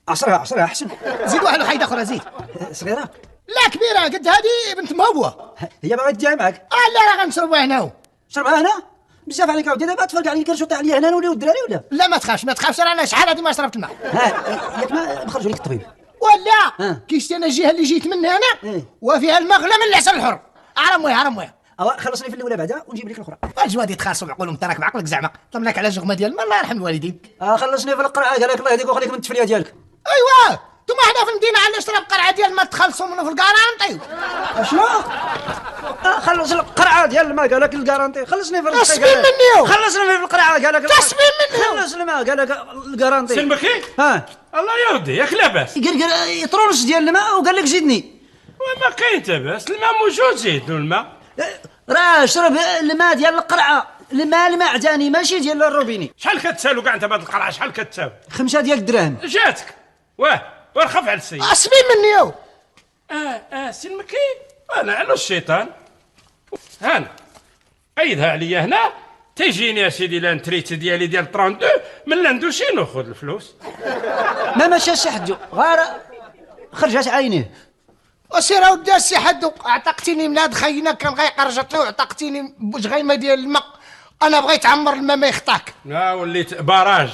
عصرها احسن. زيد واحد وحيد اخرى زيد. صغيره؟ لا كبيره قد هذه بنت مهبوه. هي باغا تجي معاك؟ لا راه غنشربوها هنا. شربها هنا؟ بزاف عليك اودي، دابا تفرق عليك كنشوط عليا هنا نوليو الدراري ولا؟ لا ما تخافش رانا شحال هذه ما شربت الماء. ياك ما نخرجوا لك الطبيب ولا كيشتي انا الجهه اللي جيت منها انا وفيها المغلى من العسل الحر. عرموها خلصني في الاولى بعدا ونجيب لك الاخرى. الجوادي تخاصوا بعقولهم تراك بعقلك زعما طلبناك على جغمه ديال الماء الله يرحم الوالدين. خلصني في القرعه قالك الله يهديك ويخليك من التفريه ديالك. ايوا ثم حنا في المدينه على نشرب قرعه ديال الماء تخلصوا منه في الكارانتي. اشنو؟ خلص القرعه ديال الماء قالك الكارانتي. خلصني في كسبين مني. خلصني في القرعه قالك كسبين مني. خلص الماء قالك الكارانتي. سلمكي؟ الله يودي ياك لاباس. قال يطرونس ديال الماء وقال لك زيدني. وما كاين تباس، الماء موجود زيدوا الماء. راه شرب الماء ديال القرعه، الماء المعدني ماشي ديال الروبيني. شحال كتسالو كاع انت بهاد القرعه شحال كتساوي؟ 5 ديال الدراهم. جاتك ورخف على السيد. كسبين مني. سلمكي انا على الشيطان. هانا عيدها عليا هنا تيجيني يا سيدي لانتريت ديالي ديال 32 من لاندوشي ناخذ الفلوس. ما مشاش حدو غير خرجت عينيه. وسير اودي السي حدو اعتقتيني من هاد خينا كان غيقرجط له اعتقتيني بوش غيمه ديال الماء. انا بغيت عمر الماء ما يخطاك. وليت باراج.